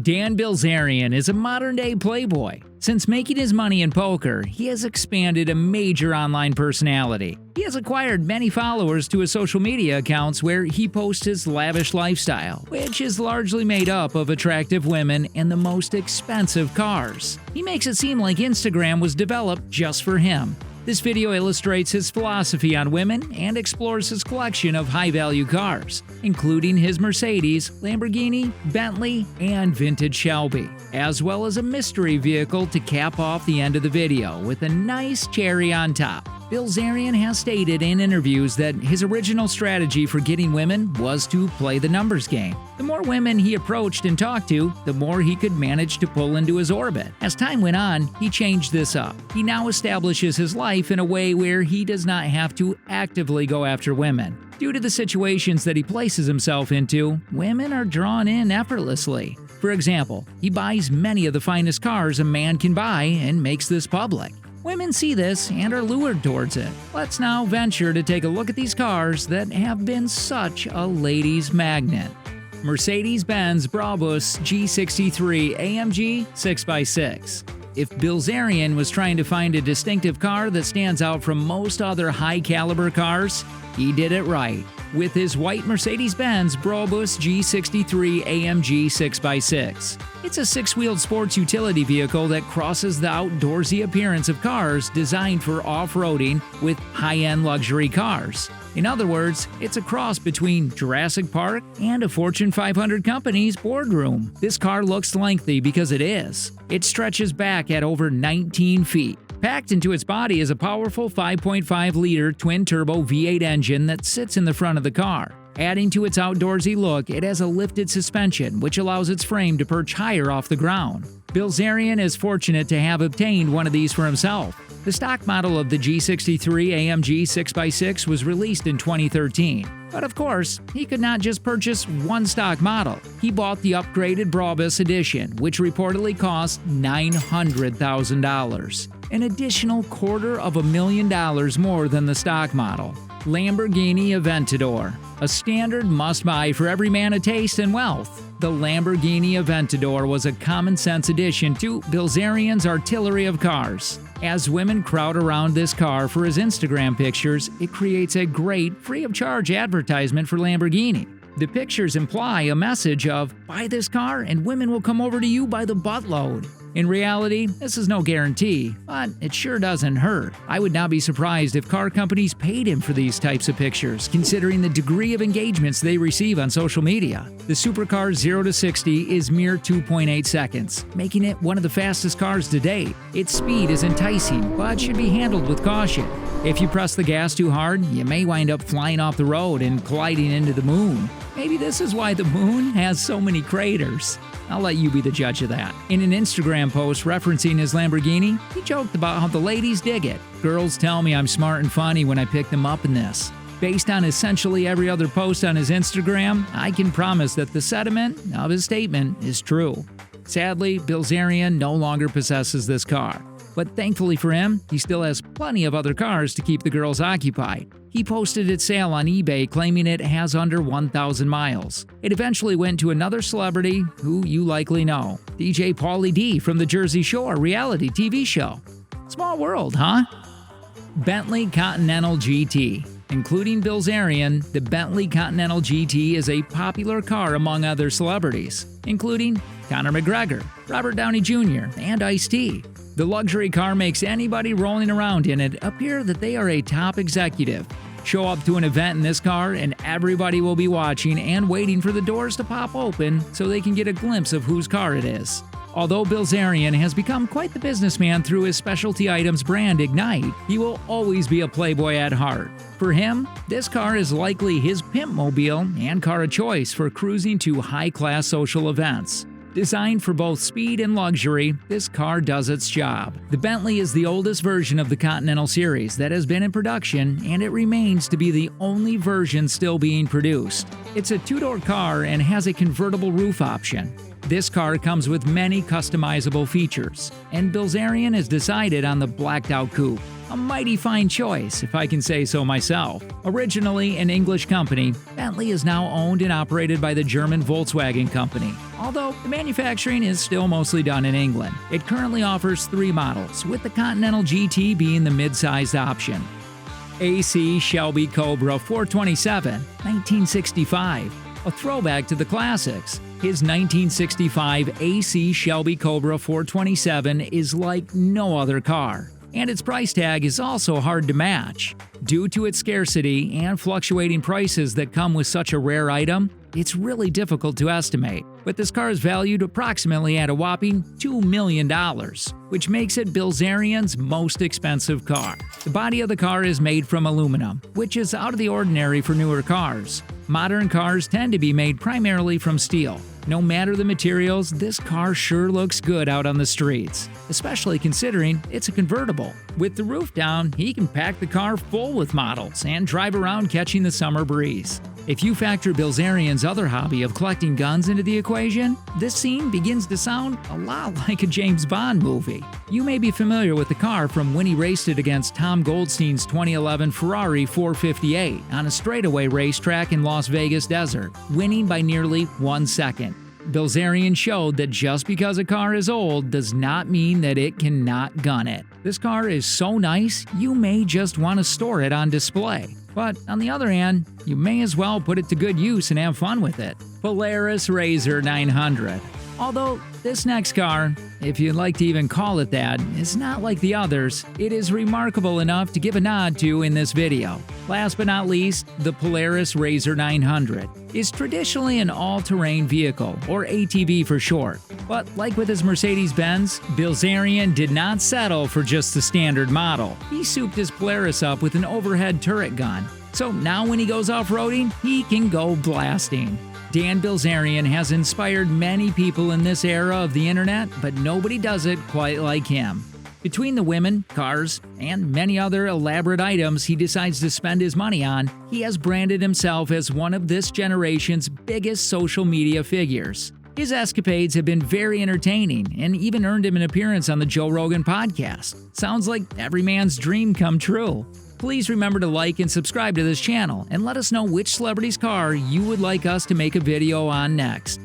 Dan Bilzerian is a modern-day playboy. Since making his money in poker, he has expanded a major online personality. He has acquired many followers to his social media accounts where he posts his lavish lifestyle, which is largely made up of attractive women and the most expensive cars. He makes it seem like Instagram was developed just for him. This video illustrates his philosophy on women and explores his collection of high-value cars, including his Mercedes, Lamborghini, Bentley, and vintage Shelby, as well as a mystery vehicle to cap off the end of the video with a nice cherry on top. Bilzerian has stated in interviews that his original strategy for getting women was to play the numbers game. The more women he approached and talked to, the more he could manage to pull into his orbit. As time went on, he changed this up. He now establishes his life in a way where he does not have to actively go after women. Due to the situations that he places himself into, women are drawn in effortlessly. For example, he buys many of the finest cars a man can buy and makes this public. Women see this and are lured towards it. Let's now venture to take a look at these cars that have been such a ladies' magnet. Mercedes Benz Brabus G63 AMG 6x6. If Bilzerian was trying to find a distinctive car that stands out from most other high-caliber cars, he did it right with his white Mercedes-Benz Brabus G63 AMG 6x6. It's a six-wheeled sports utility vehicle that crosses the outdoorsy appearance of cars designed for off-roading with high-end luxury cars. In other words, it's a cross between Jurassic Park and a Fortune 500 company's boardroom. This car looks lengthy because it is. It stretches back at over 19 feet. Packed into its body is a powerful 5.5-liter twin-turbo V8 engine that sits in the front of the car. Adding to its outdoorsy look, it has a lifted suspension, which allows its frame to perch higher off the ground. Bilzerian is fortunate to have obtained one of these for himself. The stock model of the G63 AMG 6x6 was released in 2013. But of course, he could not just purchase one stock model. He bought the upgraded Brabus edition, which reportedly cost $900,000. An additional $250,000 more than the stock model. Lamborghini Aventador, a standard must-buy for every man of taste and wealth. The Lamborghini Aventador was a common-sense addition to Bilzerian's artillery of cars. As women crowd around this car for his Instagram pictures, it creates a great, free-of-charge advertisement for Lamborghini. The pictures imply a message of, buy this car and women will come over to you by the buttload. In reality, this is no guarantee, but it sure doesn't hurt. I would not be surprised if car companies paid him for these types of pictures, considering the degree of engagements they receive on social media. The supercar's 0 to 60 is mere 2.8 seconds, making it one of the fastest cars to date. Its speed is enticing, but should be handled with caution. If you press the gas too hard, you may wind up flying off the road and colliding into the moon. Maybe this is why the moon has so many craters. I'll let you be the judge of that. In an Instagram post referencing his Lamborghini, he joked about how the ladies dig it. Girls tell me I'm smart and funny when I pick them up in this. Based on essentially every other post on his Instagram, I can promise that the sentiment of his statement is true. Sadly, Bilzerian no longer possesses this car. But thankfully for him, he still has plenty of other cars to keep the girls occupied. He posted its sale on eBay claiming it has under 1,000 miles. It eventually went to another celebrity who you likely know, DJ Pauly D from the Jersey Shore reality TV show. Small world, huh? Bentley Continental GT. Including Bilzerian, the Bentley Continental GT is a popular car among other celebrities, including Conor McGregor, Robert Downey Jr., and Ice-T. The luxury car makes anybody rolling around in it appear that they are a top executive. Show up to an event in this car and everybody will be watching and waiting for the doors to pop open so they can get a glimpse of whose car it is. Although Bilzerian has become quite the businessman through his specialty items brand Ignite, he will always be a playboy at heart. For him, this car is likely his pimp mobile and car of choice for cruising to high-class social events. Designed for both speed and luxury, this car does its job. The Bentley is the oldest version of the Continental series that has been in production, and it remains to be the only version still being produced. It's a two-door car and has a convertible roof option. This car comes with many customizable features, and Bilzerian has decided on the blacked-out coupe. A mighty fine choice, if I can say so myself. Originally an English company, Bentley is now owned and operated by the German Volkswagen company. although the manufacturing is still mostly done in England. It currently offers 3 models, with the Continental GT being the mid-sized option. AC Shelby Cobra 427, 1965, a throwback to the classics. His 1965 AC Shelby Cobra 427 is like no other car, and its price tag is also hard to match. Due to its scarcity and fluctuating prices that come with such a rare item, it's really difficult to estimate, but this car is valued approximately at a whopping $2 million, which makes it Bilzerian's most expensive car. The body of the car is made from aluminum, which is out of the ordinary for newer cars. Modern cars tend to be made primarily from steel. No matter the materials, this car sure looks good out on the streets, especially considering it's a convertible. With the roof down, he can pack the car full with models and drive around catching the summer breeze. If you factor Bilzerian's other hobby of collecting guns into the equation, this scene begins to sound a lot like a James Bond movie. You may be familiar with the car from when he raced it against Tom Goldstein's 2011 Ferrari 458 on a straightaway racetrack in Las Vegas desert, winning by nearly 1 second. Bilzerian showed that just because a car is old does not mean that it cannot gun it. This car is so nice, you may just want to store it on display. But on the other hand, you may as well put it to good use and have fun with it. Polaris RZR 900. Although this next car, if you'd like to even call it that, is not like the others, it is remarkable enough to give a nod to in this video. Last but not least, the Polaris RZR 900 is traditionally an all-terrain vehicle, or ATV for short. But like with his Mercedes Benz, Bilzerian did not settle for just the standard model. He souped his Polaris up with an overhead turret gun. So now when he goes off-roading, he can go blasting. Dan Bilzerian has inspired many people in this era of the internet, but nobody does it quite like him. Between the women, cars, and many other elaborate items he decides to spend his money on, he has branded himself as one of this generation's biggest social media figures. His escapades have been very entertaining and even earned him an appearance on the Joe Rogan podcast. Sounds like every man's dream come true. Please remember to like and subscribe to this channel and let us know which celebrity's car you would like us to make a video on next.